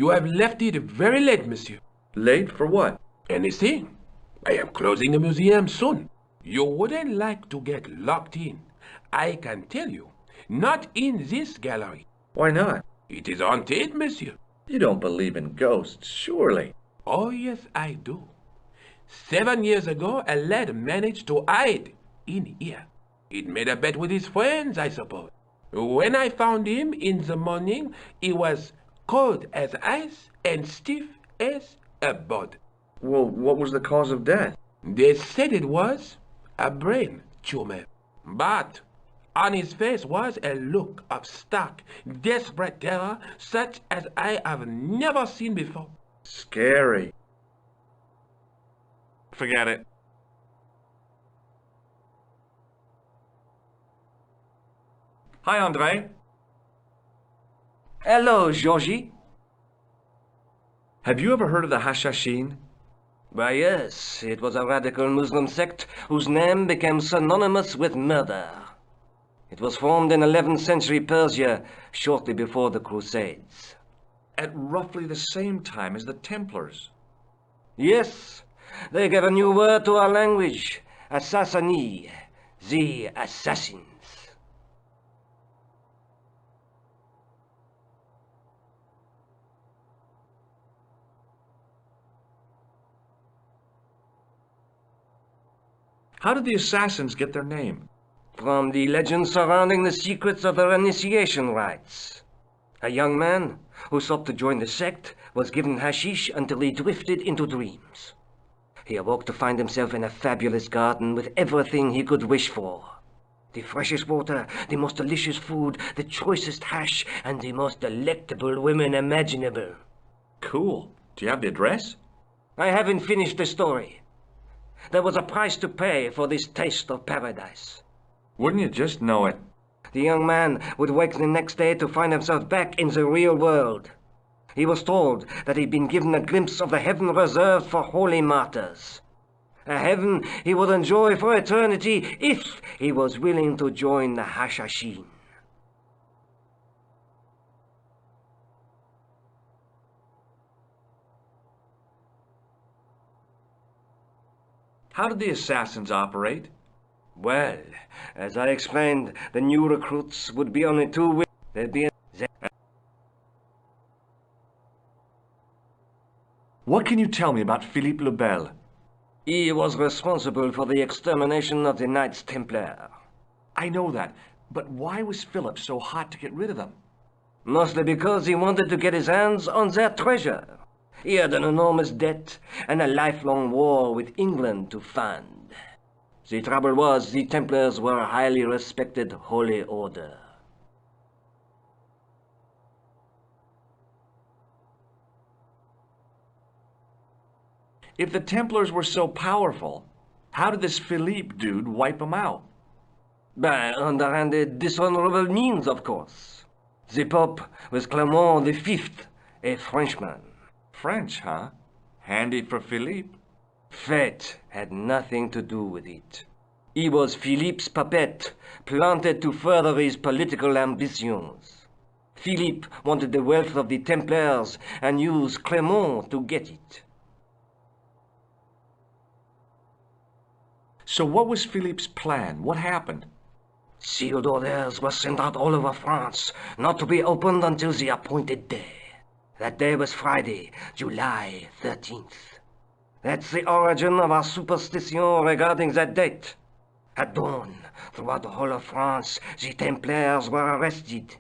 You have left it very late, monsieur. Late for what? Anything. I am closing the museum soon. You wouldn't like to get locked in. I can tell you. Not in this gallery. Why not? It is haunted, monsieur. You don't believe in ghosts, surely. Oh, yes, I do. 7 years ago, a lad managed to hide in here. He'd made a bet with his friends, I suppose. When I found him in the morning, he was cold as ice and stiff as a board. Well, what was the cause of death? They said it was a brain tumor. But on his face was a look of stark, desperate terror such as I have never seen before. Scary. Forget it. Hi, Andre. Hello, Georgie. Have you ever heard of the Hashashin? Why, yes, it was a radical Muslim sect whose name became synonymous with murder. It was formed in 11th century Persia, shortly before the Crusades. At roughly the same time as the Templars. Yes, they gave a new word to our language, Assassini, the assassins. How did the assassins get their name? From the legend surrounding the secrets of their initiation rites. A young man who sought to join the sect was given hashish until he drifted into dreams. He awoke to find himself in a fabulous garden with everything he could wish for. The freshest water, the most delicious food, the choicest hash, and the most delectable women imaginable. Cool. Do you have the address? I haven't finished the story. There was a price to pay for this taste of paradise. Wouldn't you just know it? The young man would wake the next day to find himself back in the real world. He was told that he'd been given a glimpse of the heaven reserved for holy martyrs. A heaven he would enjoy for eternity if he was willing to join the Hashashin. How did the assassins operate? Well, as I explained, the new recruits would be only two. There'd be What can you tell me about Philippe le Bel? He was responsible for the extermination of the Knights Templar. I know that, but why was Philip so hot to get rid of them? Mostly because he wanted to get his hands on their treasure. He had an enormous debt and a lifelong war with England to fund. The trouble was, the Templars were a highly respected holy order. If the Templars were so powerful, how did this Philippe dude wipe them out? By underhanded, dishonorable means, of course. The Pope was Clement V, a Frenchman. French, huh? Handy for Philippe. Fate had nothing to do with it. He was Philippe's puppet, planted to further his political ambitions. Philippe wanted the wealth of the Templars and used Clement to get it. So what was Philippe's plan? What happened? Sealed orders were sent out all over France, not to be opened until the appointed day. That day was Friday, July 13th. That's the origin of our superstition regarding that date. At dawn, throughout the whole of France, the Templars were arrested.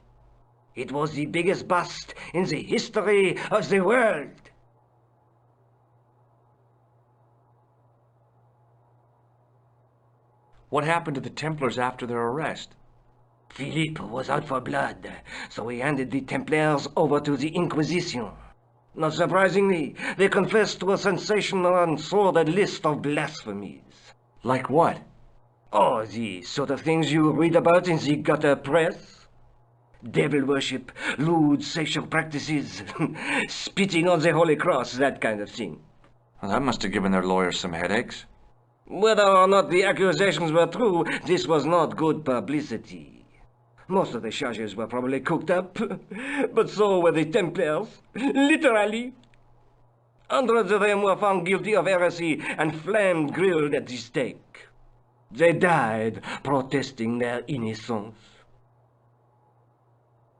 It was the biggest bust in the history of the world. What happened to the Templars after their arrest? Philippe was out for blood, so he handed the Templars over to the Inquisition. Not surprisingly, they confessed to a sensational and sordid list of blasphemies. Like what? Oh, the sort of things you read about in the gutter press. Devil worship, lewd sexual practices, spitting on the Holy Cross, that kind of thing. Well, that must have given their lawyers some headaches. Whether or not the accusations were true, this was not good publicity. Most of the charges were probably cooked up, but so were the Templars. Literally. Hundreds of them were found guilty of heresy and flamed grilled at the stake. They died protesting their innocence.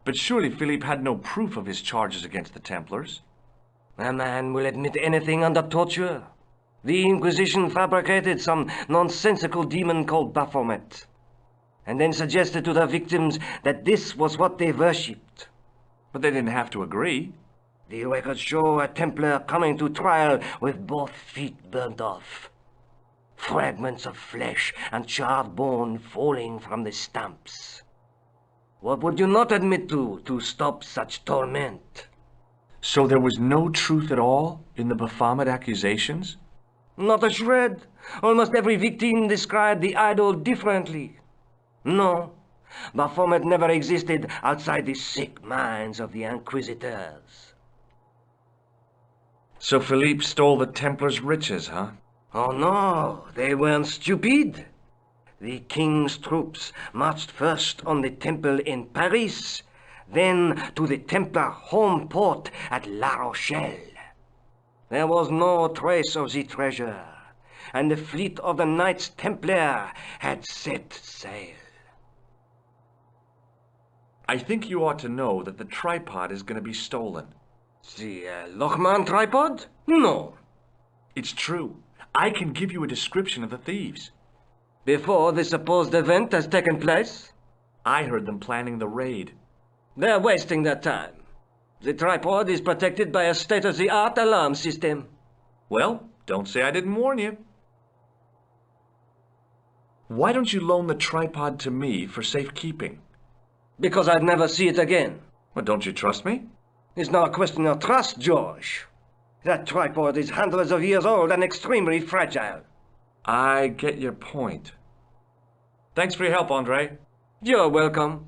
But surely Philippe had no proof of his charges against the Templars. A man will admit anything under torture. The Inquisition fabricated some nonsensical demon called Baphomet, and then suggested to their victims that this was what they worshipped. But they didn't have to agree. The records show a Templar coming to trial with both feet burnt off. Fragments of flesh and charred bone falling from the stumps. What would you not admit to stop such torment? So there was no truth at all in the Baphomet accusations? Not a shred. Almost every victim described the idol differently. No, Baphomet never existed outside the sick minds of the Inquisitors. So Philippe stole the Templars' riches, huh? Oh no, they weren't stupid. The king's troops marched first on the temple in Paris, then to the Templar home port at La Rochelle. There was no trace of the treasure, and the fleet of the Knights Templar had set sail. I think you ought to know that the tripod is going to be stolen. The Lochman tripod? No. It's true. I can give you a description of the thieves. Before the supposed event has taken place? I heard them planning the raid. They're wasting their time. The tripod is protected by a state-of-the-art alarm system. Well, don't say I didn't warn you. Why don't you loan the tripod to me for safekeeping? Because I'd never see it again. Well, don't you trust me? It's not a question of trust, George. That tripod is hundreds of years old and extremely fragile. I get your point. Thanks for your help, Andre. You're welcome.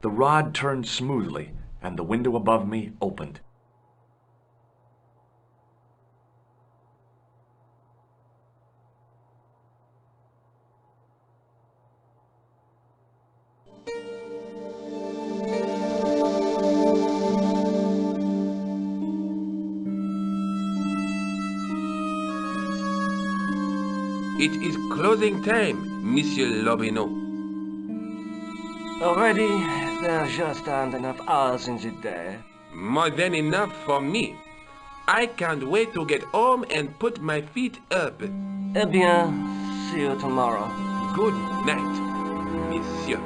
The rod turned smoothly, and the window above me opened. It is closing time, Monsieur Lobineau. Already, there just aren't enough hours in the day. More than enough for me. I can't wait to get home and put my feet up. Eh bien, see you tomorrow. Good night, Monsieur.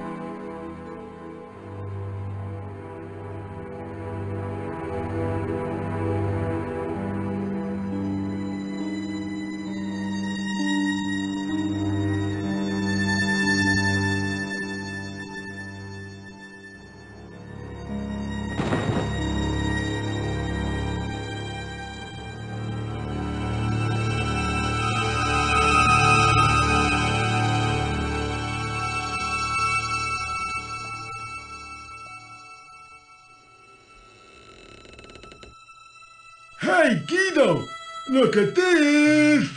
Hey, Guido! Look at this!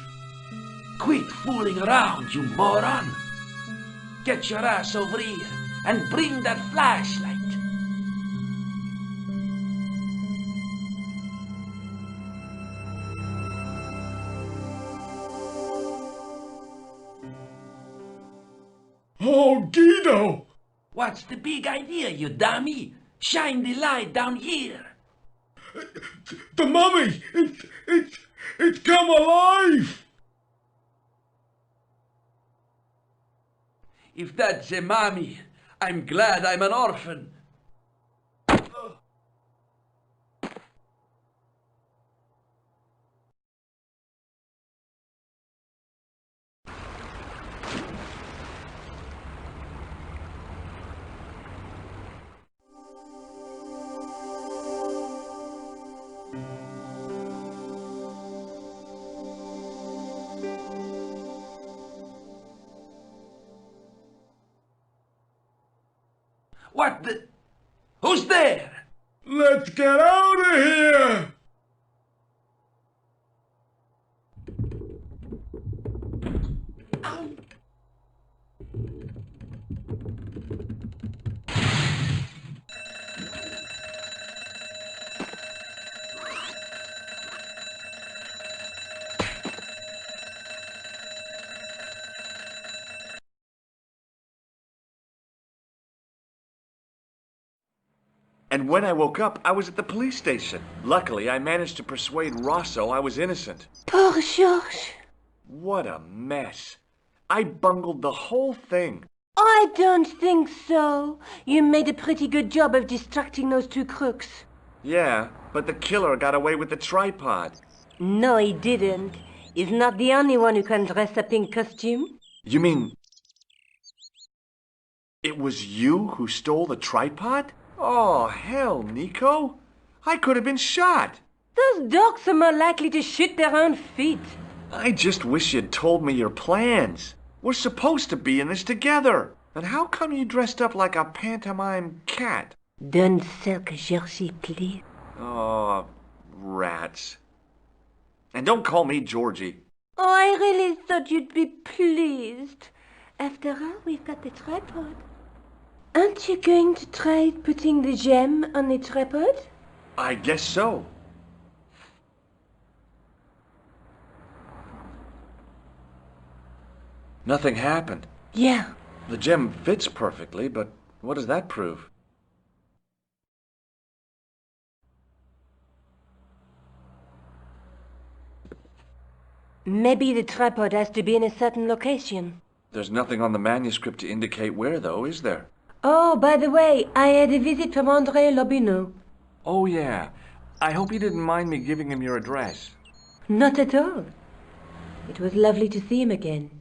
Quit fooling around, you moron! Get your ass over here and bring that flashlight! Oh, Guido! What's the big idea, you dummy? Shine the light down here! The mummy! It's come alive! If that's a mommy, I'm glad I'm an orphan. What the? Who's there? Let's get out of here! And when I woke up, I was at the police station. Luckily, I managed to persuade Rosso I was innocent. Poor Georges. What a mess. I bungled the whole thing. I don't think so. You made a pretty good job of distracting those two crooks. Yeah, but the killer got away with the tripod. No, he didn't. He's not the only one who can dress up in costume. You mean... it was you who stole the tripod? Oh, hell, Nico. I could have been shot. Those dogs are more likely to shoot their own feet. I just wish you'd told me your plans. We're supposed to be in this together. And how come you dressed up like a pantomime cat? Don't sulk, Georgie, please. Oh, rats. And don't call me Georgie. Oh, I really thought you'd be pleased. After all, we've got the tripod. Aren't you going to try putting the gem on the tripod? I guess so. Nothing happened. Yeah. The gem fits perfectly, but what does that prove? Maybe the tripod has to be in a certain location. There's nothing on the manuscript to indicate where, though, is there? Oh, by the way, I had a visit from André Lobineau. Oh, yeah. I hope you didn't mind me giving him your address. Not at all. It was lovely to see him again.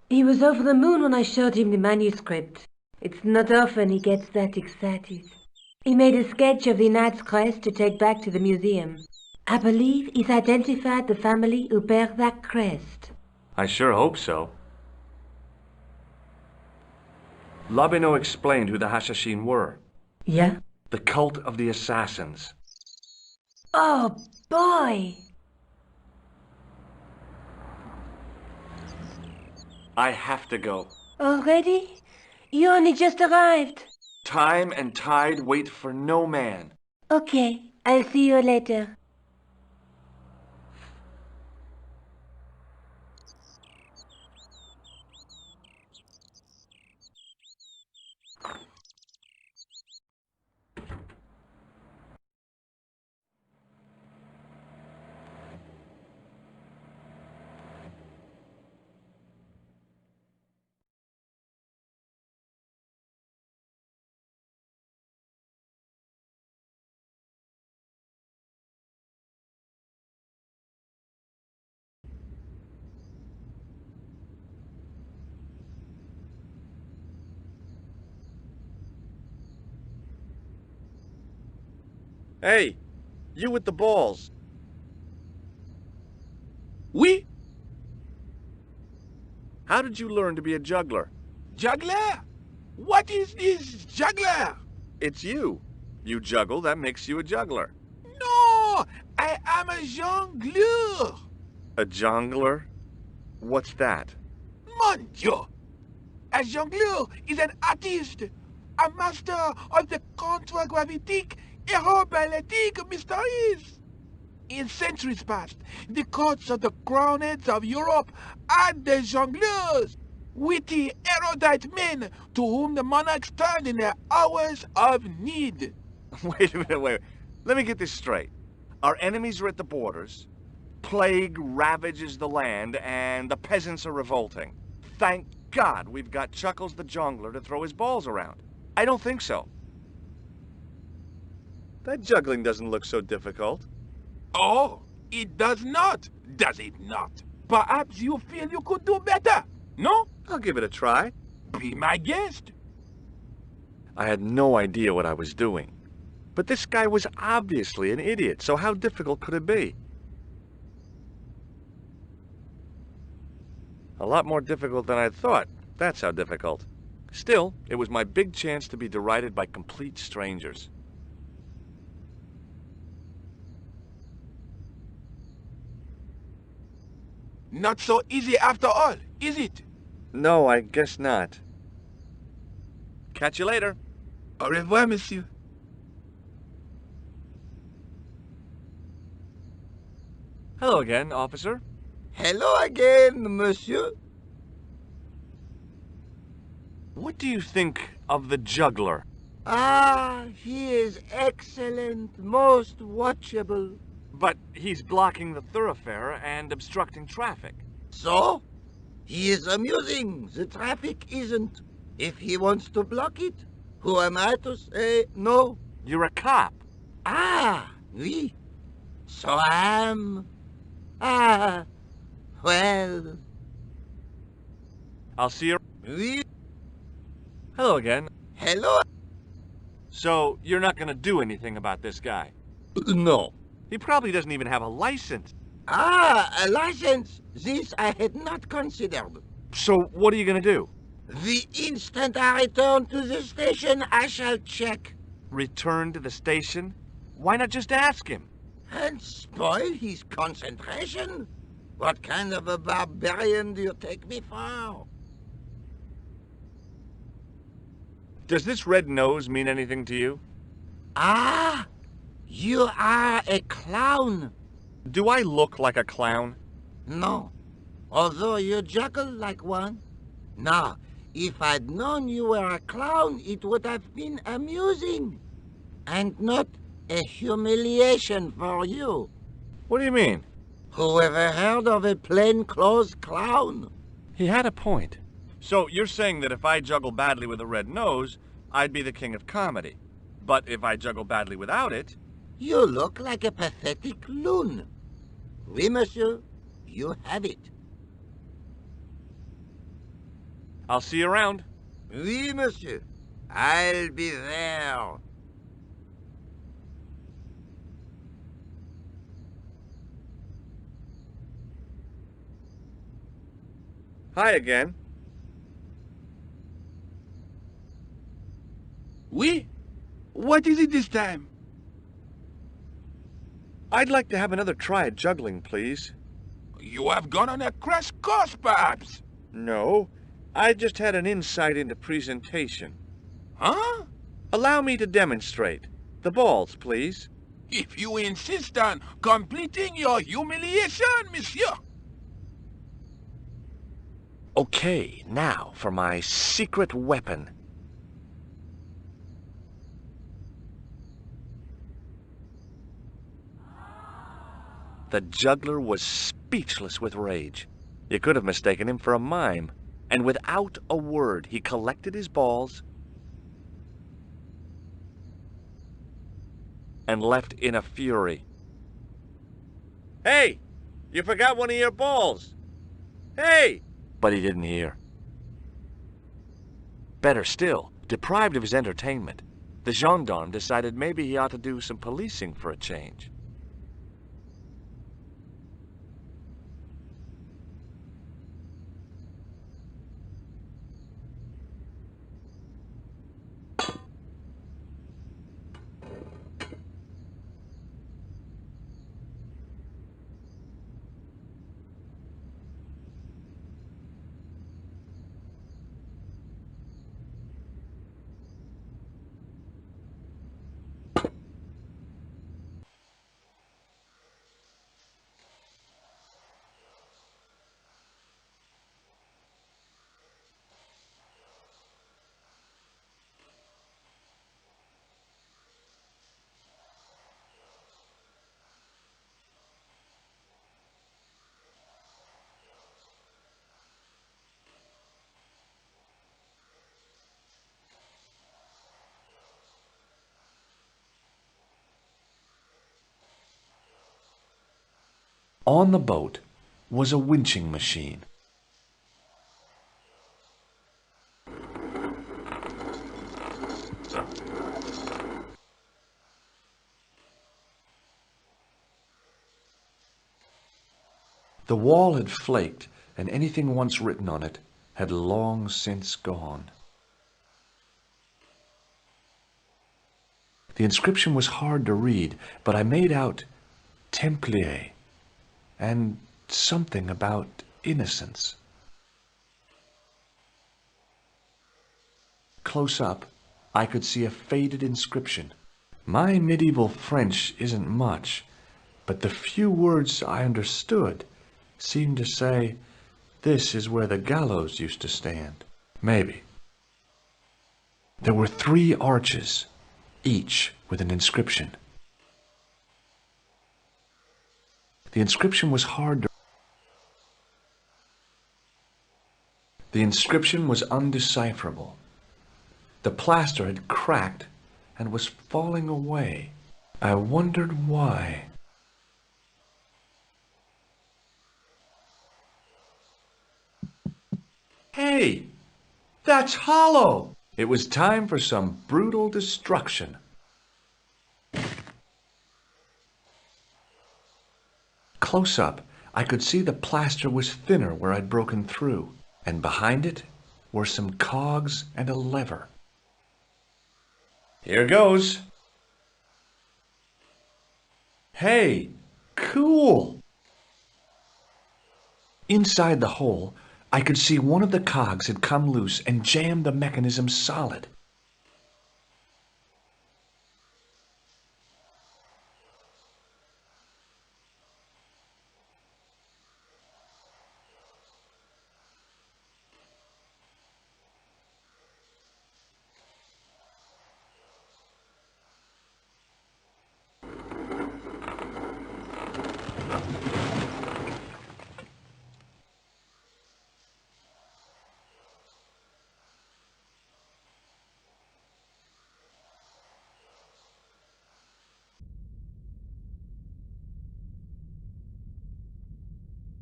He was over the moon when I showed him the manuscript. It's not often he gets that excited. He made a sketch of the knight's crest to take back to the museum. I believe he's identified the family who bear that crest. I sure hope so. Lobineau explained who the Hashashin were. Yeah? The cult of the assassins. Oh, boy! I have to go. Already? You only just arrived. Time and tide wait for no man. Okay, I'll see you later. Hey, you with the balls. Oui? How did you learn to be a juggler? Juggler? What is this juggler? It's you. You juggle, that makes you a juggler. No, I am a jongleur. A jongler? What's that? Mon Dieu! A jongleur is an artist, a master of the contragravitic aeroballetic mysteries. In centuries past, the courts of the crowned heads of Europe had the jongleurs, witty, erudite men to whom the monarchs turned in their hours of need. Wait a minute, wait. Let me get this straight. Our enemies are at the borders, plague ravages the land, and the peasants are revolting. Thank God we've got Chuckles the Jongler to throw his balls around. I don't think so. That juggling doesn't look so difficult. Oh, it does not, does it not? Perhaps you feel you could do better, no? I'll give it a try. Be my guest. I had no idea what I was doing. But this guy was obviously an idiot, so how difficult could it be? A lot more difficult than I thought. That's how difficult. Still, it was my big chance to be derided by complete strangers. Not so easy after all, is it? No, I guess not. Catch you later. Au revoir, monsieur. Hello again, officer. Hello again, monsieur. What do you think of the juggler? Ah, he is excellent, most watchable. But he's blocking the thoroughfare and obstructing traffic. So? He is amusing, the traffic isn't. If he wants to block it, who am I to say no? You're a cop. Ah, oui. So I am. Ah, well, I'll see you. oui. Hello again. Hello? So, you're not gonna do anything about this guy? No. He probably doesn't even have a license. Ah, a license. This I had not considered. So, what are you gonna do? The instant I return to the station, I shall check. Return to the station? Why not just ask him? And spoil his concentration? What kind of a barbarian do you take me for? Does this red nose mean anything to you? Ah, you are a clown. Do I look like a clown? No, although you juggle like one. Now, if I'd known you were a clown, it would have been amusing. And not a humiliation for you. What do you mean? Who ever heard of a plainclothes clown? He had a point. So you're saying that if I juggle badly with a red nose, I'd be the king of comedy. But if I juggle badly without it... You look like a pathetic loon. Oui, monsieur, you have it. I'll see you around. Oui, monsieur, I'll be there. Hi again. Oui? What is it this time? I'd like to have another try at juggling, please. You have gone on a crash course, perhaps? No, I just had an insight into presentation. Huh? Allow me to demonstrate. The balls, please. If you insist on completing your humiliation, monsieur. Okay, now for my secret weapon. The juggler was speechless with rage. You could have mistaken him for a mime. And without a word, he collected his balls and left in a fury. Hey! You forgot one of your balls! Hey! But he didn't hear. Better still, deprived of his entertainment, the gendarme decided maybe he ought to do some policing for a change. On the boat was a winching machine. The wall had flaked, and anything once written on it had long since gone. The inscription was hard to read, but I made out Templier and something about innocence. Close up, I could see a faded inscription. My medieval French isn't much, but the few words I understood seemed to say, "This is where the gallows used to stand." Maybe. There were 3 arches, each with an inscription. The inscription was hard to... The inscription was undecipherable. The plaster had cracked and was falling away. I wondered why. Hey! That's hollow! It was time for some brutal destruction. Close up, I could see the plaster was thinner where I'd broken through, and behind it were some cogs and a lever. Here goes. Hey, cool! Inside the hole, I could see one of the cogs had come loose and jammed the mechanism solid.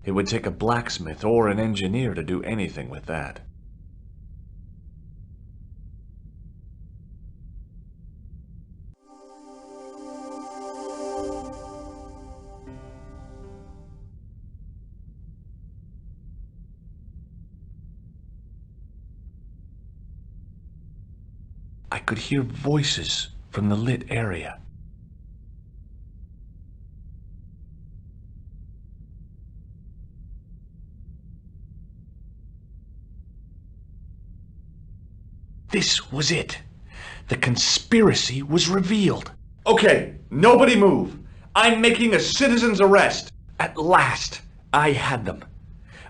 It would take a blacksmith or an engineer to do anything with that. I could hear voices from the lit area. This was it. The conspiracy was revealed. Okay, nobody move. I'm making a citizen's arrest. At last, I had them.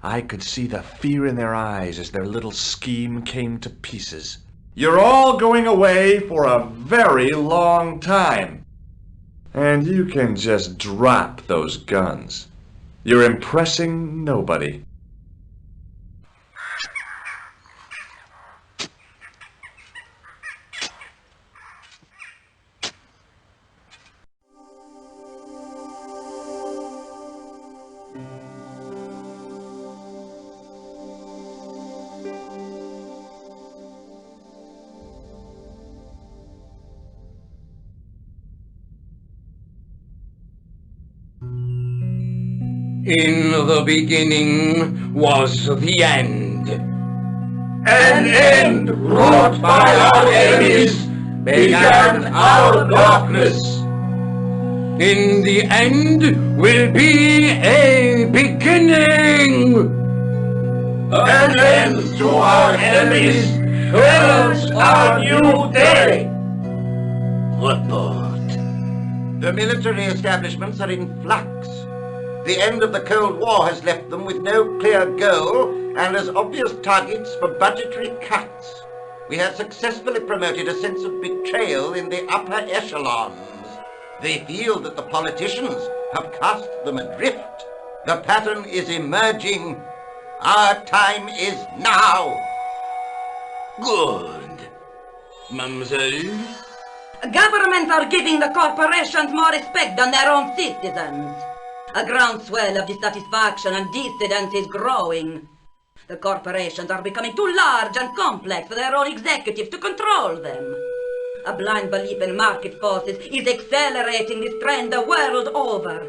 I could see the fear in their eyes as their little scheme came to pieces. You're all going away for a very long time. And you can just drop those guns. You're impressing nobody. In the beginning was the end. An end wrought by our enemies began our darkness. In the end will be a beginning. An end to our enemies heralds our new day. Report. The military establishments are in flux. The end of the Cold War has left them with no clear goal and as obvious targets for budgetary cuts. We have successfully promoted a sense of betrayal in the upper echelons. They feel that the politicians have cast them adrift. The pattern is emerging. Our time is now. Good. Mademoiselle? Governments are giving the corporations more respect than their own citizens. A groundswell of dissatisfaction and dissidence is growing. The corporations are becoming too large and complex for their own executives to control them. A blind belief in market forces is accelerating this trend the world over.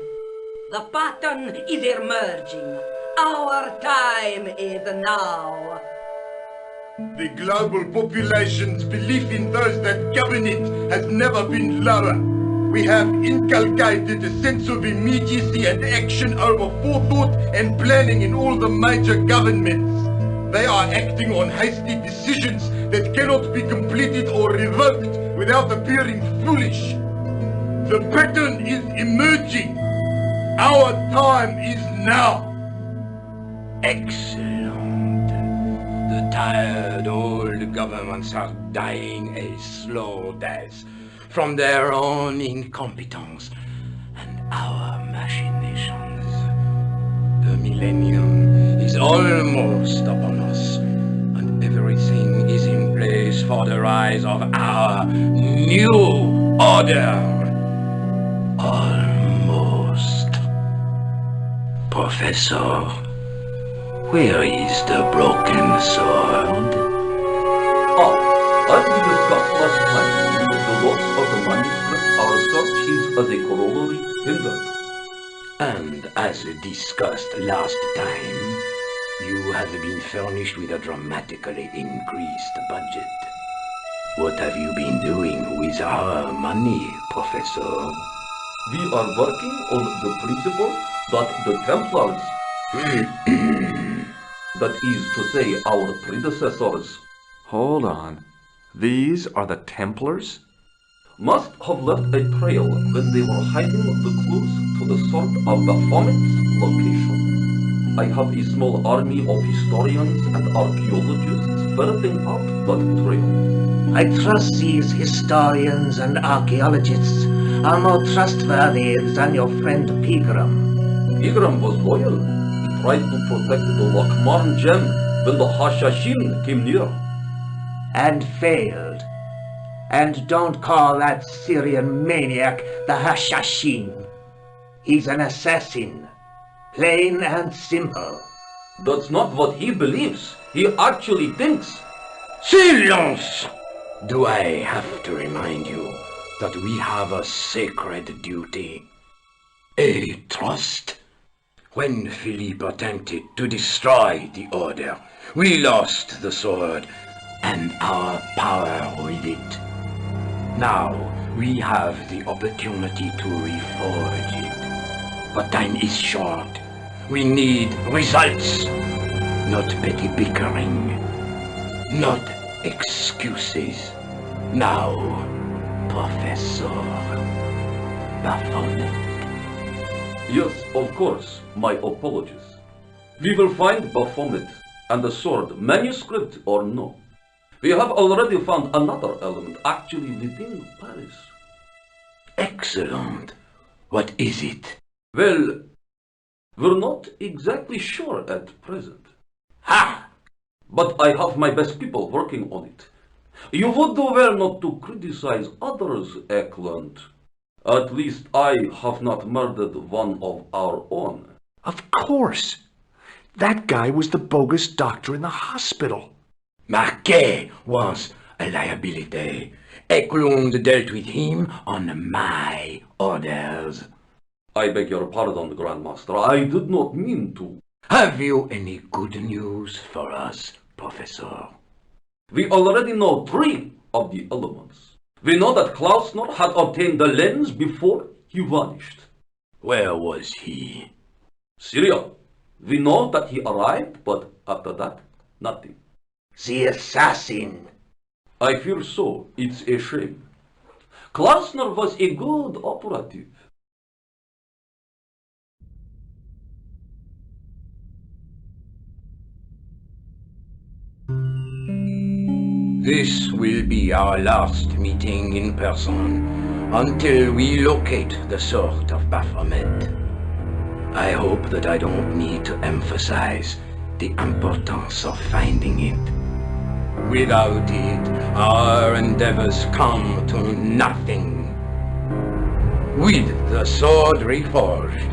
The pattern is emerging. Our time is now. The global population's belief in those that govern it has never been lower. We have inculcated a sense of immediacy and action over forethought and planning in all the major governments. They are acting on hasty decisions that cannot be completed or revoked without appearing foolish. The pattern is emerging. Our time is now. Excellent. The tired old governments are dying a slow death from their own incompetence and our machinations. The millennium is almost upon us, and everything is in place for the rise of our new order. Almost. Professor, where is the broken sword? As we discussed last time, the loss of the manuscript are such as a corollary hindered. And as discussed last time, you have been furnished with a dramatically increased budget. What have you been doing with our money, Professor? We are working on the principle that the Templars, that is to say our predecessors, Hold on. These are the Templars? must have left a trail when they were hiding the clues to the sword of Baphomet's location. I have a small army of historians and archaeologists ferreting out that trail. I trust these historians and archaeologists are more trustworthy than your friend Pegram. Pegram was loyal. He tried to protect the Lakmarn gem when the Hashashin came near. And failed. And don't call that Syrian maniac the Hashashin. He's an assassin. Plain and simple. That's not what he believes. He actually thinks. Silence! Do I have to remind you that we have a sacred duty? A trust? When Philippe attempted to destroy the Order, we lost the sword and our power with it. Now we have the opportunity to reforge it. But time is short. We need results, not petty bickering, not excuses. Now, Professor Baphomet. Yes, of course, my apologies. We will find Baphomet and the sword, manuscript or no. We have already found another element actually within Paris. Excellent. What is it? Well, we're not exactly sure at present. Ha! But I have my best people working on it. You would do well not to criticize others, Eklund. At least I have not murdered one of our own. Of course. That guy was the bogus doctor in the hospital. Marquet was a liability. Eklund dealt with him on my orders. I beg your pardon, Grandmaster. I did not mean to. Have you any good news for us, Professor? We already know 3 of the elements. We know that Klausner had obtained the lens before he vanished. Where was he? Syria. We know that he arrived, but after that, nothing. The assassin. I fear so. It's a shame. Klausner was a good operative. This will be our last meeting in person until we locate the sword of Baphomet. I hope that I don't need to emphasize the importance of finding it. Without it, our endeavors come to nothing. With the sword reforged,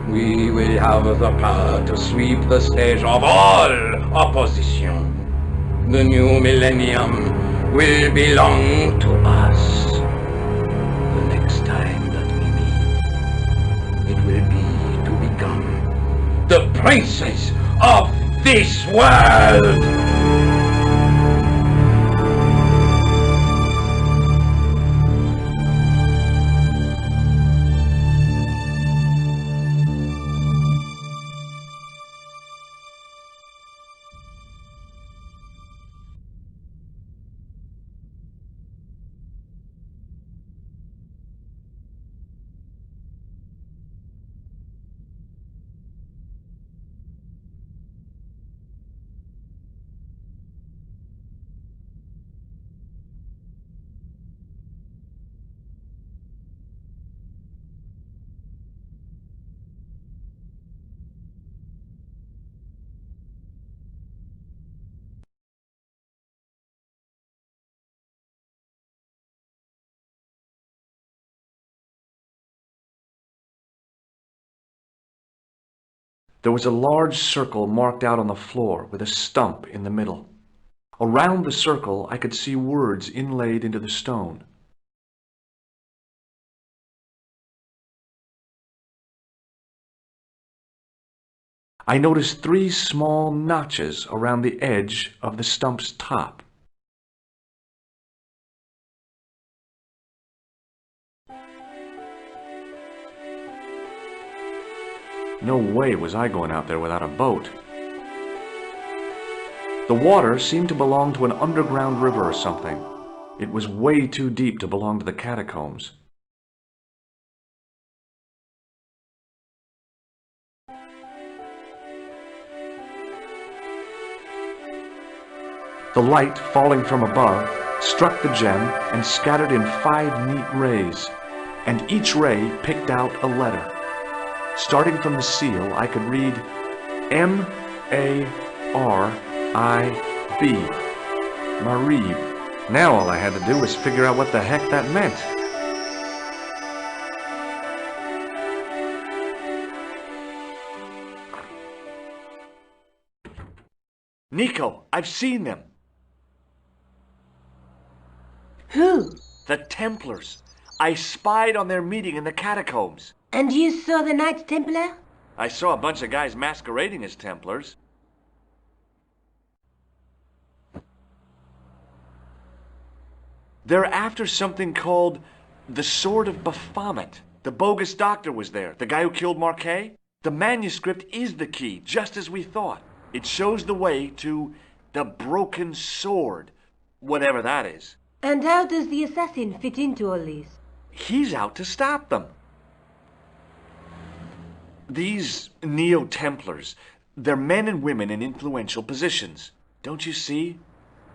we will have the power to sweep the stage of all opposition. The new millennium will belong to us. The next time that we meet, it will be to become the princes of this world! There was a large circle marked out on the floor with a stump in the middle. Around the circle, I could see words inlaid into the stone. I noticed 3 small notches around the edge of the stump's top. No way was I going out there without a boat. The water seemed to belong to an underground river or something. It was way too deep to belong to the catacombs. The light falling from above struck the gem and scattered in 5 neat rays, and each ray picked out a letter. Starting from the seal, I could read M-A-R-I-B, Marib. Now all I had to do was figure out what the heck that meant. Nico, I've seen them. Who? The Templars. I spied on their meeting in the catacombs. And you saw the Knights Templar? I saw a bunch of guys masquerading as Templars. They're after something called the Sword of Baphomet. The bogus doctor was there, the guy who killed Marquet. The manuscript is the key, just as we thought. It shows the way to the broken sword, whatever that is. And how does the assassin fit into all this? He's out to stop them. These Neo-Templars, they're men and women in influential positions. Don't you see?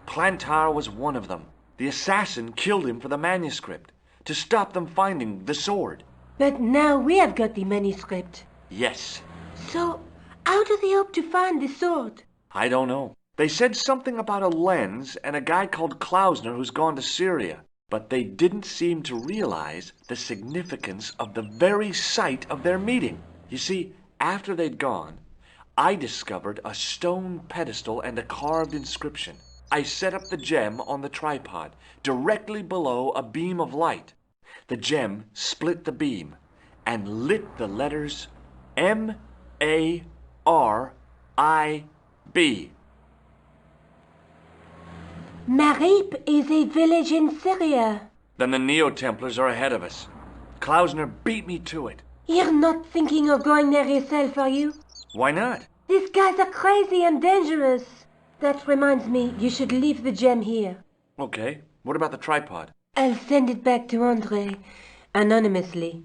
Plantar was one of them. The assassin killed him for the manuscript, to stop them finding the sword. But now we have got the manuscript. Yes. So, how do they hope to find the sword? I don't know. They said something about a lens and a guy called Klausner who's gone to Syria. But they didn't seem to realize the significance of the very site of their meeting. You see, after they'd gone, I discovered a stone pedestal and a carved inscription. I set up the gem on the tripod, directly below a beam of light. The gem split the beam and lit the letters M-A-R-I-B. Marib is a village in Syria. Then the Neo-Templars are ahead of us. Klausner beat me to it. You're not thinking of going there yourself, are you? Why not? These guys are crazy and dangerous. That reminds me, you should leave the gem here. Okay, what about the tripod? I'll send it back to Andre, anonymously.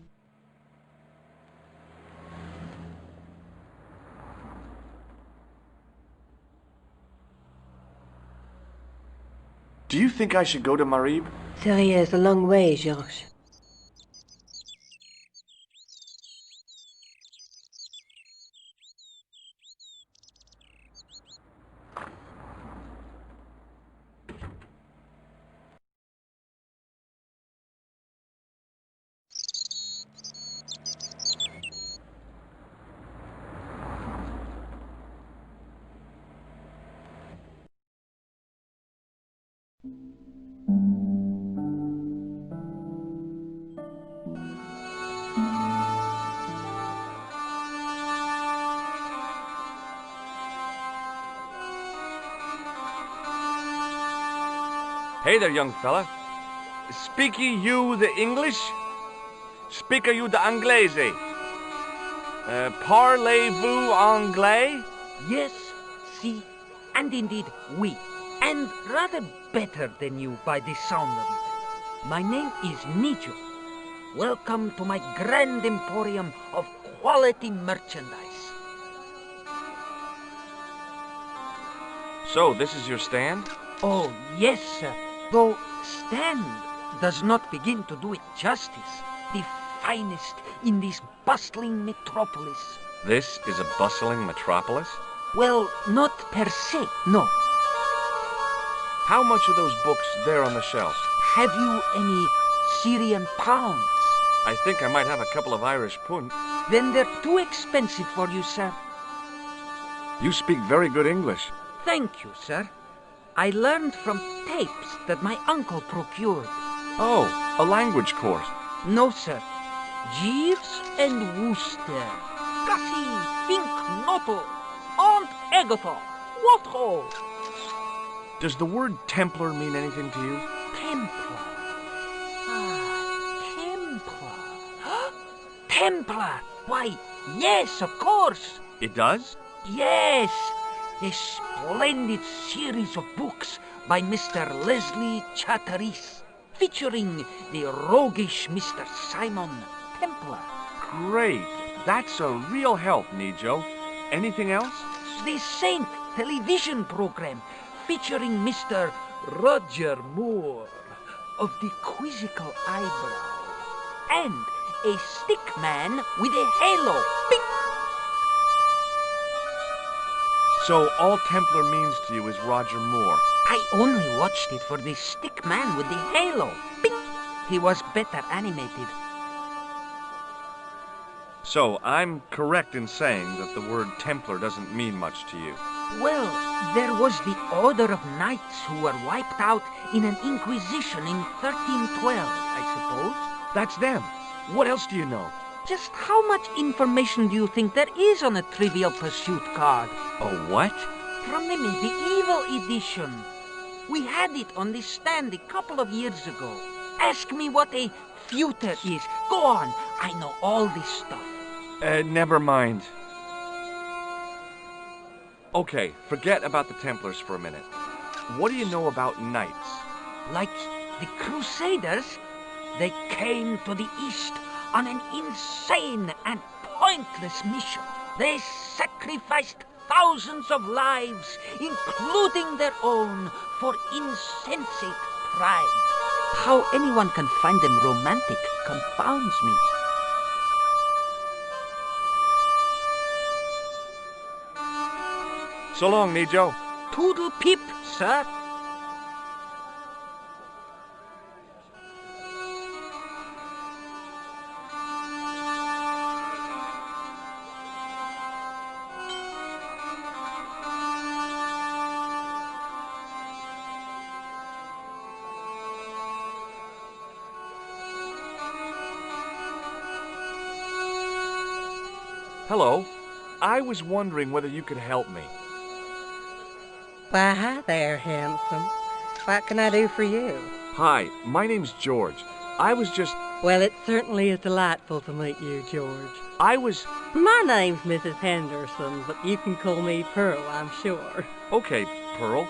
Do you think I should go to Marib? Syria is a long way, Georges. Hey there, young fella. Speak ye you the English? Speak you the Anglaise? Parlez-vous anglais? Yes, si, and indeed oui, and rather better than you by the sound of it. My name is Nijo. Welcome to my grand emporium of quality merchandise. So, this is your stand? Oh, yes, sir. Though stand does not begin to do it justice. The finest in this bustling metropolis. This is a bustling metropolis? Well, not per se, no. How much are those books there on the shelf? Have you any Syrian pounds? I think I might have a couple of Irish pund. Then they're too expensive for you, sir. You speak very good English. Thank you, sir. I learned from tapes that my uncle procured. Oh, a language course. No, sir. Jeeves and Wooster. Gussie, Fink, Noto, Aunt Agatha. What ho? Does the word Templar mean anything to you? Templar. Templar. Templar. Why, yes, of course. It does? Yes. A splendid series of books by Mr. Leslie Chatteris, featuring the roguish Mr. Simon Templar. Great. That's a real help, Nijo. Anything else? The Saint television program, featuring Mr. Roger Moore of the quizzical eyebrow, and a stick man with a halo. Bing! So all Templar means to you is Roger Moore. I only watched it for the stick man with the halo. Bing! He was better animated. So I'm correct in saying that the word Templar doesn't mean much to you. Well, there was the Order of Knights who were wiped out in an Inquisition in 1312, I suppose. That's them. What else do you know? Just how much information do you think there is on a Trivial Pursuit card? A what? From the medieval edition. We had it on the stand a couple of years ago. Ask me what a feuter is. Go on, I know all this stuff. Never mind. Okay, forget about the Templars for a minute. What do you know about knights? Like the Crusaders, they came to the East on an insane and pointless mission. They sacrificed thousands of lives, including their own, for insensate pride. How anyone can find them romantic confounds me. So long, Nijo. Toodle pip, sir. Hello. I was wondering whether you could help me. Why, hi there, handsome. What can I do for you? Hi, my name's George. I was just... Well, it certainly is delightful to meet you, George. My name's Mrs. Henderson, but you can call me Pearl, I'm sure. Okay, Pearl.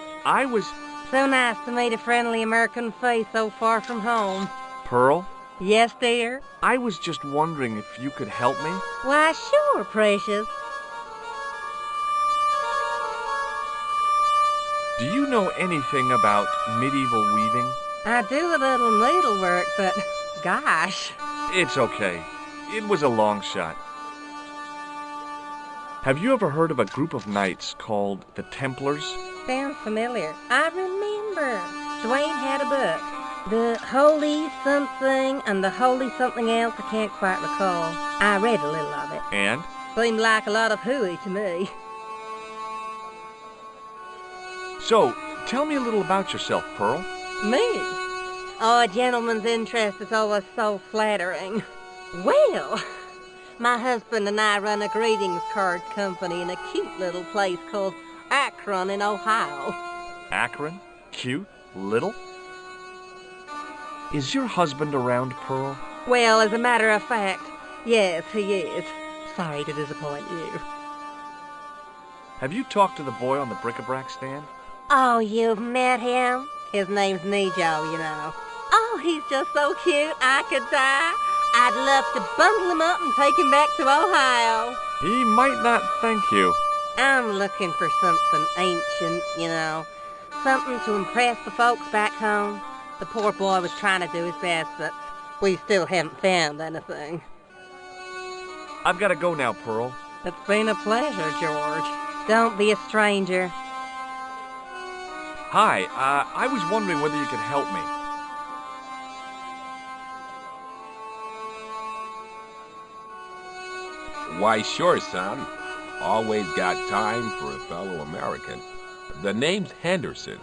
So nice to meet a friendly American face so far from home. Pearl? Yes, dear? I was just wondering if you could help me. Why, sure, precious. Do you know anything about medieval weaving? I do a little needlework, but gosh. It's okay. It was a long shot. Have you ever heard of a group of knights called the Templars? Sounds familiar. I remember. Dwayne had a book. The Holy Something and the Holy Something Else, I can't quite recall. I read a little of it. And? Seemed like a lot of hooey to me. So, tell me a little about yourself, Pearl. Me? Oh, a gentleman's interest is always so flattering. Well, my husband and I run a greetings card company in a cute little place called Akron in Ohio. Akron? Cute? Little? Is your husband around, Pearl? Well, as a matter of fact, yes, he is. Sorry to disappoint you. Have you talked to the boy on the bric-a-brac stand? Oh, you've met him? His name's Nijo, you know. Oh, he's just so cute, I could die. I'd love to bundle him up and take him back to Ohio. He might not thank you. I'm looking for something ancient, you know. Something to impress the folks back home. The poor boy was trying to do his best, but we still haven't found anything. I've got to go now, Pearl. It's been a pleasure, George. Don't be a stranger. Hi, I was wondering whether you could help me. Why, sure, son. Always got time for a fellow American. The name's Henderson.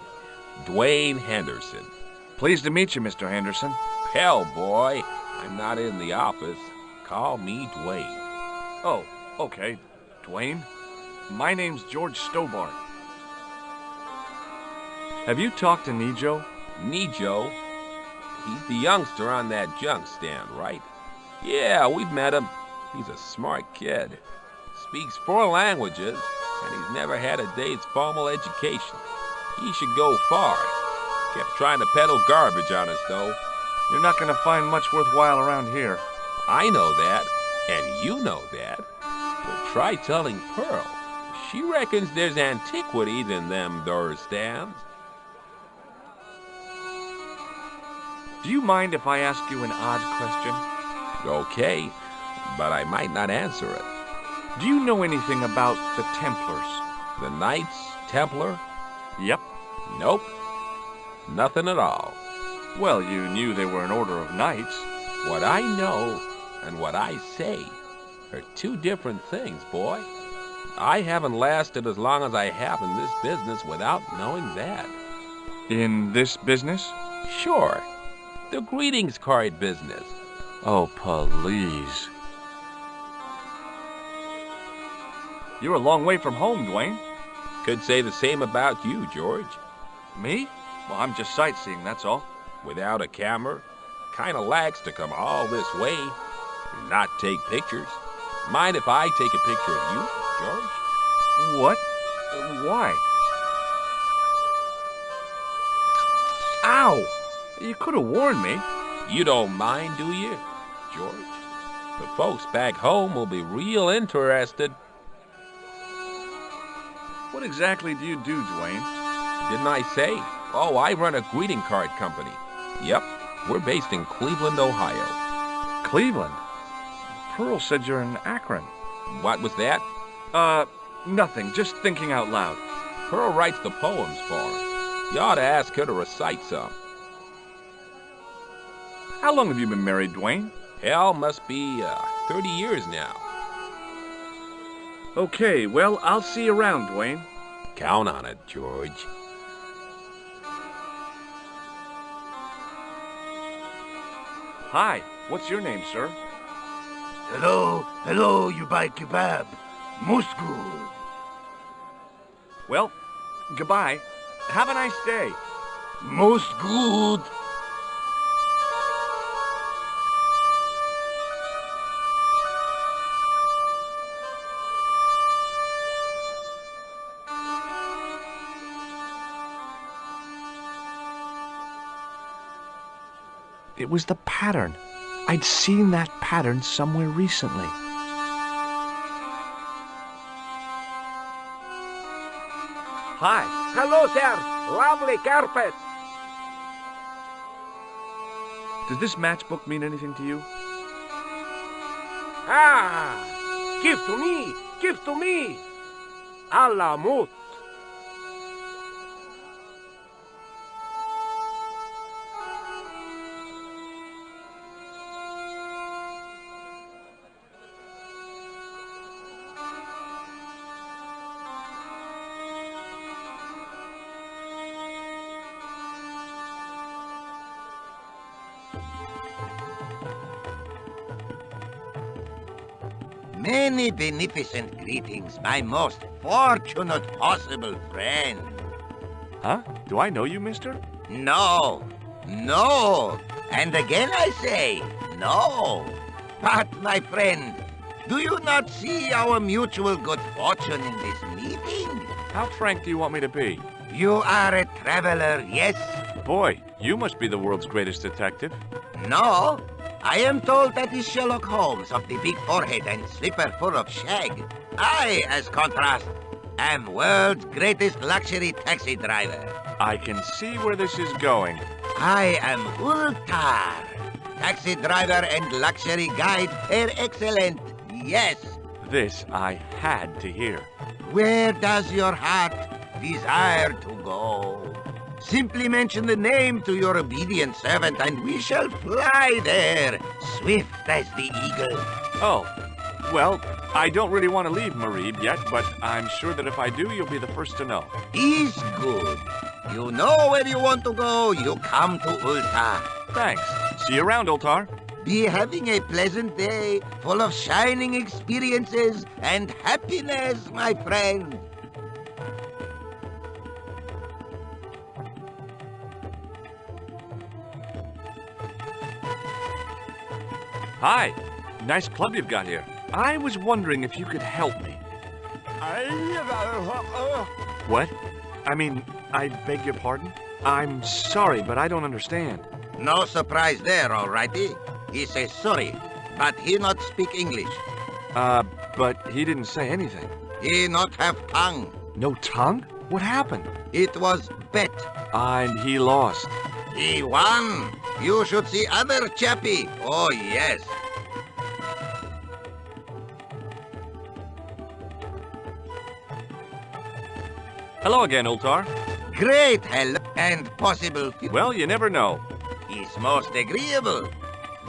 Dwayne Henderson. Pleased to meet you, Mr. Henderson. Hell, boy, I'm not in the office. Call me Dwayne. Oh, okay. Dwayne. My name's George Stobart. Have you talked to Nijo? Nijo? He's the youngster on that junk stand, right? Yeah, we've met him. He's a smart kid. Speaks 4 languages, and he's never had a day's formal education. He should go far. Kept trying to peddle garbage on us, though. You're not gonna find much worthwhile around here. I know that, and you know that. But try telling Pearl. She reckons there's antiquities in them door stands. Do you mind if I ask you an odd question? Okay, but I might not answer it. Do you know anything about the Templars? The Knights Templar? Yep. Nope. Nothing at all. Well, you knew they were an order of knights. What I know and what I say are 2 different things, boy. I haven't lasted as long as I have in this business without knowing that. In this business? Sure. The greetings card business. Oh, please. You're a long way from home, Dwayne. Could say the same about you, George. Me? Well, I'm just sightseeing, that's all. Without a camera? Kinda lags to come all this way and not take pictures. Mind if I take a picture of you, George? What? Why? Ow! You could have warned me. You don't mind, do you, George? The folks back home will be real interested. What exactly do you do, Dwayne? Didn't I say? Oh, I run a greeting card company. Yep, we're based in Cleveland, Ohio. Cleveland? Pearl said you're in Akron. What was that? Nothing. Just thinking out loud. Pearl writes the poems for us. You ought to ask her to recite some. How long have you been married, Dwayne? Hell, must be 30 years now. Okay, well, I'll see you around, Dwayne. Count on it, George. Hi, what's your name, sir? Hello, you buy kebab. Most good. Well, goodbye. Have a nice day. Most good. It was the pattern. I'd seen that pattern somewhere recently. Hi. Hello, sir. Lovely carpet. Does this matchbook mean anything to you? Ah! Give to me! Give to me! A la mode. Many beneficent greetings, my most fortunate possible friend. Huh? Do I know you, mister? No. No. And again I say, no. But, my friend, do you not see our mutual good fortune in this meeting? How frank do you want me to be? You are a traveler, yes? Boy, you must be the world's greatest detective. No. I am told that is Sherlock Holmes of the big forehead and slipper full of shag. I, as contrast, am world's greatest luxury taxi driver. I can see where this is going. I am Ultar, taxi driver and luxury guide per excellent. Yes. This I had to hear. Where does your heart desire to go? Simply mention the name to your obedient servant and we shall fly there, swift as the eagle. Oh, Well, I don't really want to leave Marib yet, but I'm sure that if I do, you'll be the first to know. Is good. You know where you want to go, you come to Ultar. Thanks. See you around, Ultar. Be having a pleasant day, full of shining experiences and happiness, my friend. Hi. Nice club you've got here. I was wondering if you could help me. What? I mean, I beg your pardon? I'm sorry, but I don't understand. No surprise there, alrighty. He says sorry, but he not speak English. But he didn't say anything. He not have tongue. No tongue? What happened? It was bet. And he lost. He won. You should see other chappie. Oh, yes. Hello again, Ultar. Great hello and possible. Well, you never know. Is most agreeable.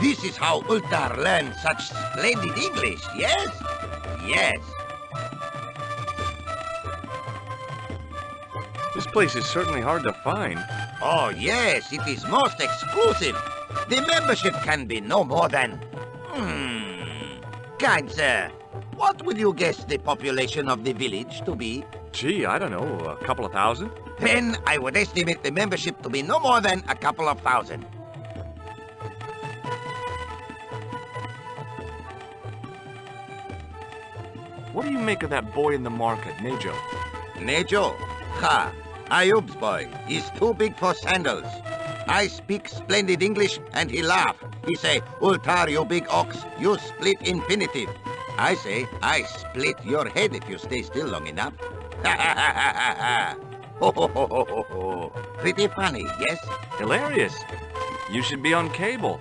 This is how Ultar learned such splendid English, yes? Yes. This place is certainly hard to find. Oh, yes, it is most exclusive. The membership can be no more than... Kind sir, what would you guess the population of the village to be? Gee, I don't know, a couple of thousand? Then I would estimate the membership to be no more than a couple of thousand. What do you make of that boy in the market, Nejo? Nejo? Ha! Ayub's boy. He's too big for sandals. I speak splendid English and he laugh. He say, Ultar, you big ox, you split infinitive. I say, I split your head if you stay still long enough. Ha ha ha ha ha! Ho ho ho ho ho ho! Pretty funny, yes? Hilarious. You should be on cable.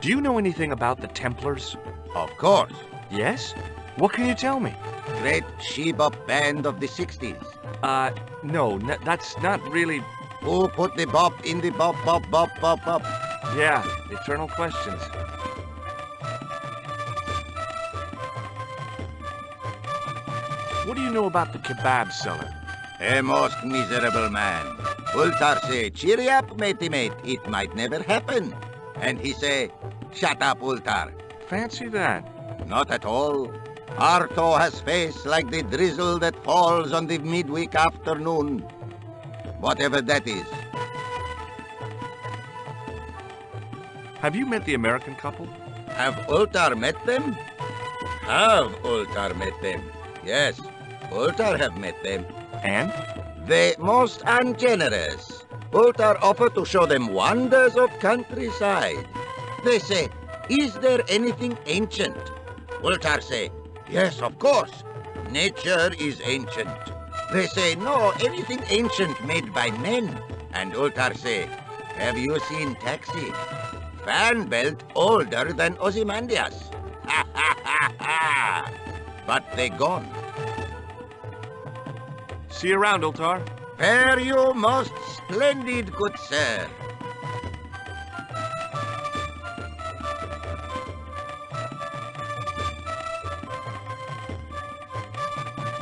Do you know anything about the Templars? Of course. Yes? What can you tell me? Great she-bop band of the 60s. No, that's not really... Who put the bop in the bop, bop, bop, bop, bop? Yeah, eternal questions. What do you know about the kebab seller? A most miserable man. Ultar say, cheer up, matey mate, it might never happen. And he say, shut up, Ultar. Fancy that. Not at all. Arto has face like the drizzle that falls on the midweek afternoon. Whatever that is. Have you met the American couple? Have Ultar met them? Have Ultar met them? Yes, Ultar have met them. And? They most ungenerous. Ultar offer to show them wonders of countryside. They say, is there anything ancient? Ultar say, yes, of course. Nature is ancient. They say, no, anything ancient made by men. And Ultar say, have you seen Taxi? Fan belt older than Ozymandias. Ha ha ha ha! But they gone. See you around, Ultar. Fare you most splendid, good sir.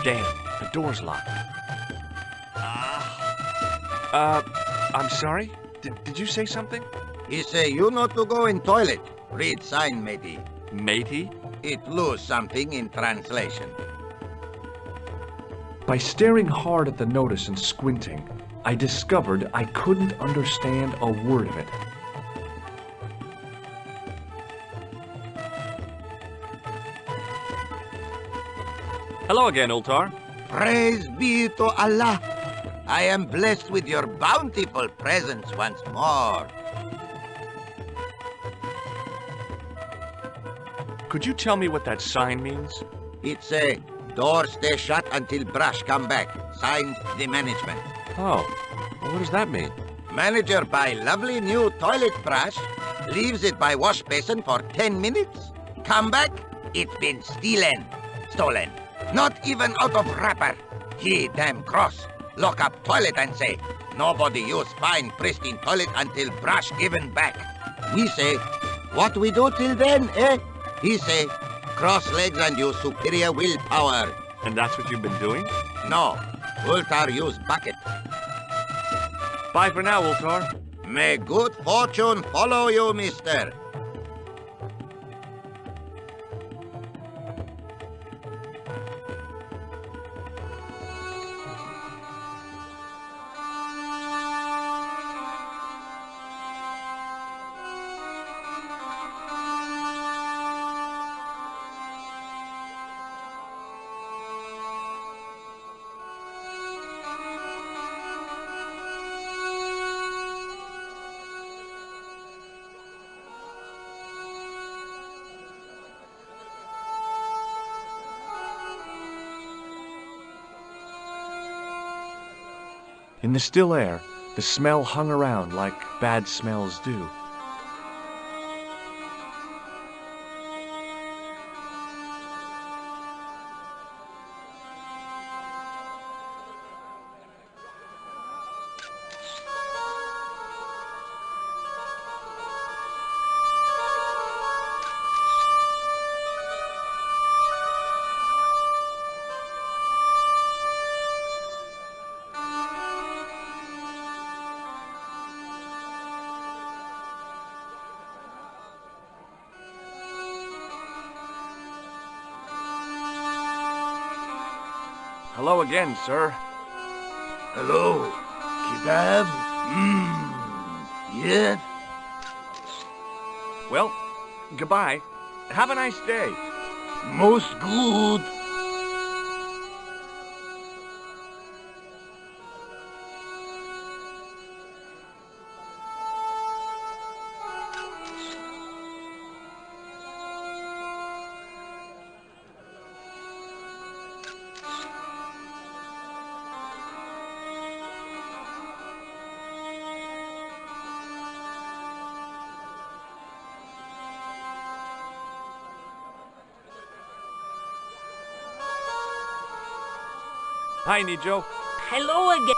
Damn, the door's locked. I'm sorry? Did you say something? He say you not to go in toilet. Read sign, matey. Matey? It lose something in translation. By staring hard at the notice and squinting, I discovered I couldn't understand a word of it. Hello again, Ultar. Praise be to Allah. I am blessed with your bountiful presence once more. Could you tell me what that sign means? It's a door stay shut until brush come back. Signed, the management. Oh, well, what does that mean? Manager buy lovely new toilet brush, leaves it by wash basin for 10 minutes. Come back, it's been stolen. Not even out of wrapper. He damn cross. Lock up toilet and say, nobody use fine pristine toilet until brush given back. We say, what we do till then, eh? He say, cross legs and use superior willpower. And that's what you've been doing? No, Ultar use bucket. Bye for now, Ultar. May good fortune follow you, mister. In the still air, the smell hung around like bad smells do. Hello again, sir. Hello, kebab? Yes? Well, goodbye. Have a nice day. Most good. Hi, Nijo. Hello again.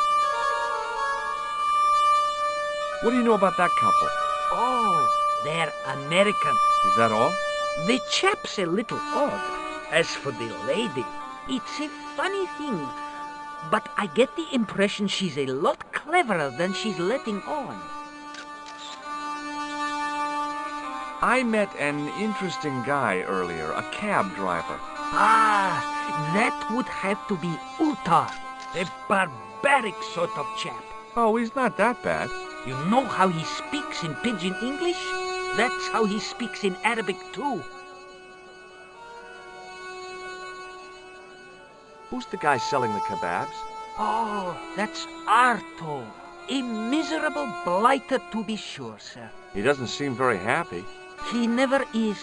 What do you know about that couple? Oh, they're American. Is that all? The chap's a little odd. As for the lady, it's a funny thing. But I get the impression she's a lot cleverer than she's letting on. I met an interesting guy earlier, a cab driver. Ah, that would have to be Ultar, a barbaric sort of chap. Oh, he's not that bad. You know how he speaks in Pidgin English? That's how he speaks in Arabic too. Who's the guy selling the kebabs? Oh, that's Arto, a miserable blighter to be sure, sir. He doesn't seem very happy. He never is.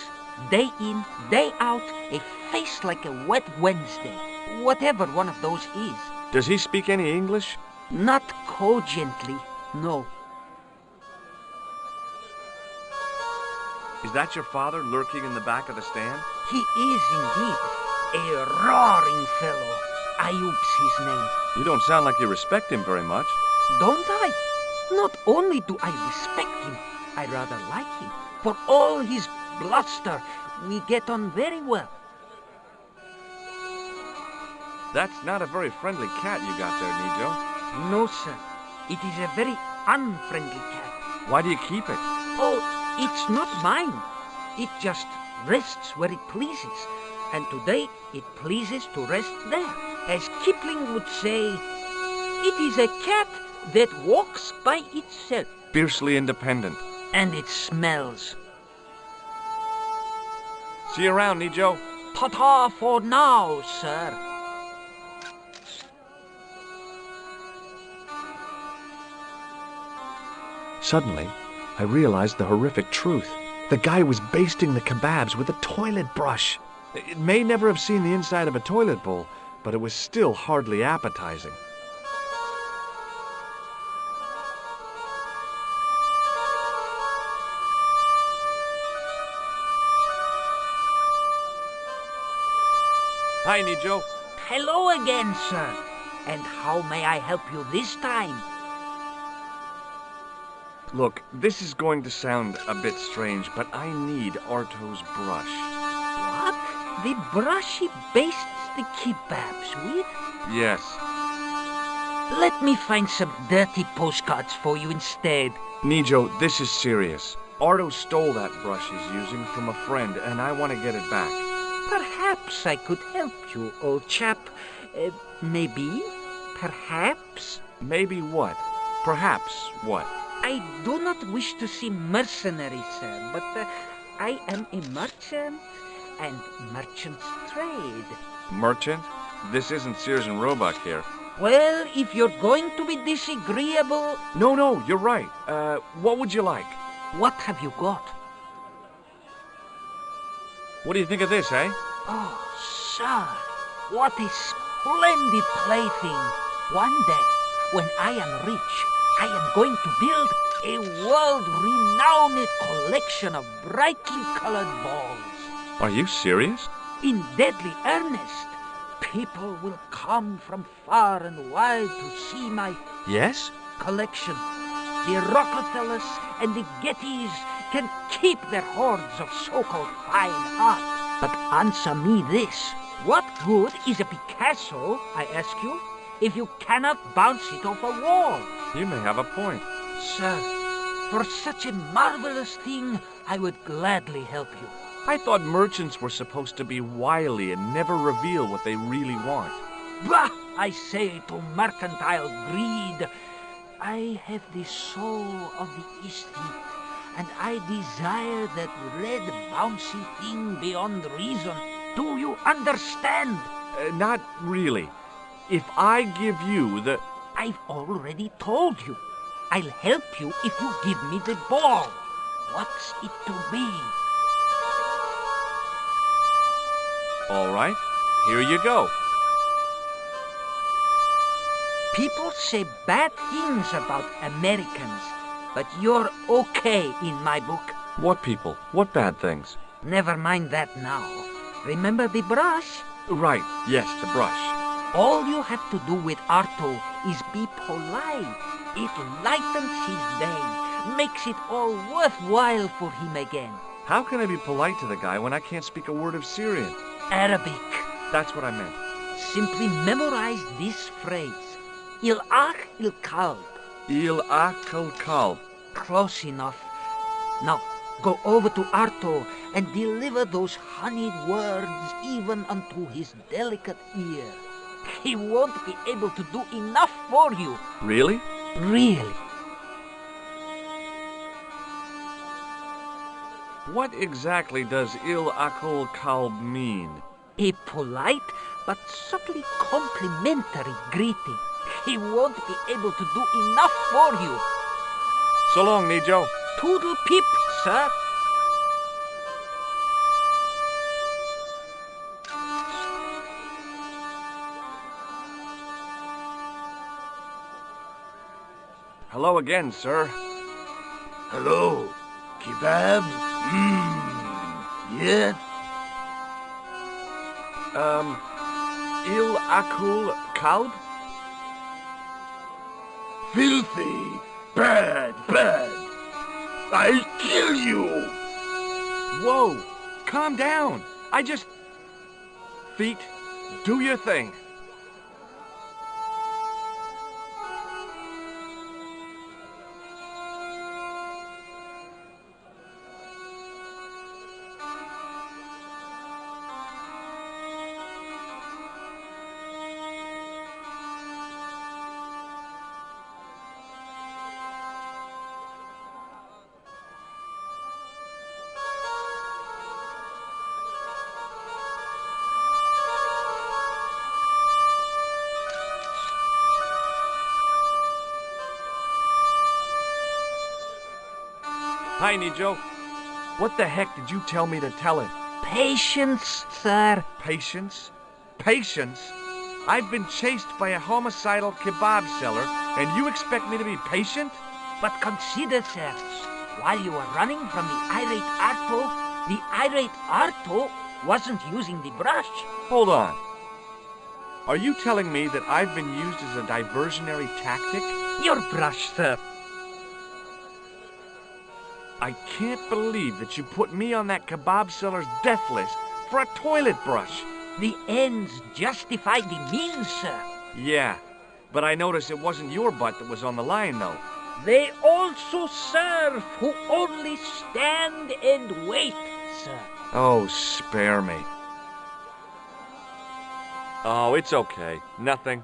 Day in, day out, a face like a wet Wednesday. Whatever one of those is. Does he speak any English? Not cogently, no. Is that your father lurking in the back of the stand? He is indeed. A roaring fellow. Ayub's his name. You don't sound like you respect him very much. Don't I? Not only do I respect him, I rather like him. For all his bluster, we get on very well. That's not a very friendly cat you got there, Nijo. No, sir. It is a very unfriendly cat. Why do you keep it? Oh, it's not mine. It just rests where it pleases. And today, it pleases to rest there. As Kipling would say, it is a cat that walks by itself. Fiercely independent. And it smells. See you around, Nijo. Ta-ta for now, sir. Suddenly, I realized the horrific truth. The guy was basting the kebabs with a toilet brush. It may never have seen the inside of a toilet bowl, but it was still hardly appetizing. Hi, Nijo. Hello again, sir. And how may I help you this time? Look, this is going to sound a bit strange, but I need Arto's brush. What? The brush he bastes the kebabs with? Yes. Let me find some dirty postcards for you instead. Nijo, this is serious. Arto stole that brush he's using from a friend, and I want to get it back. Perhaps I could help you, old chap. Maybe? Perhaps? Maybe what? Perhaps what? I do not wish to seem mercenary, sir, but I am a merchant, and merchants trade. Merchant? This isn't Sears and Roebuck here. Well, if you're going to be disagreeable... No, you're right. What would you like? What have you got? What do you think of this, eh? Oh, sir, what a splendid plaything. One day, when I am rich, I am going to build a world-renowned collection of brightly colored balls. Are you serious? In deadly earnest. People will come from far and wide to see my Yes? collection. The Rockefellers and the Gettys can keep their hoards of so-called fine art. But answer me this. What good is a Picasso, I ask you, if you cannot bounce it off a wall? You may have a point. Sir, for such a marvelous thing, I would gladly help you. I thought merchants were supposed to be wily and never reveal what they really want. Bah! I say to mercantile greed, I have the soul of the aesthete, and I desire that red bouncy thing beyond reason. Do you understand? Not really. If I give you the... I've already told you. I'll help you if you give me the ball. What's it to be? All right, here you go. People say bad things about Americans, but you're okay in my book. What people? What bad things? Never mind that now. Remember the brush? Right, yes, the brush. All you have to do with Arto is be polite. It lightens his day, makes it all worthwhile for him again. How can I be polite to the guy when I can't speak a word of Syrian? Arabic. That's what I meant. Simply memorize this phrase. Il-ach il-kalb. Il-ach il-kalb. Close enough. Now, go over to Arto and deliver those honeyed words even unto his delicate ear. He won't be able to do enough for you. Really? Really. What exactly does il-akul kalb mean? A polite but subtly complimentary greeting. He won't be able to do enough for you. So long, Nijo. Toodle pip, sir. Hello again, sir. Hello. Kebab? Yeah? Il-akul kalb? Filthy. Bad. I'll kill you. Whoa, calm down. Feet, do your thing. Hi, Nijo. What the heck did you tell me to tell him? Patience, sir. Patience? Patience? I've been chased by a homicidal kebab seller, and you expect me to be patient? But consider, sir, while you were running from the irate Arto wasn't using the brush. Hold on. Are you telling me that I've been used as a diversionary tactic? Your brush, sir. I can't believe that you put me on that kebab seller's death list for a toilet brush. The ends justify the means, sir. Yeah, but I noticed it wasn't your butt that was on the line, though. They also serve who only stand and wait, sir. Oh, spare me. Oh, it's okay. Nothing.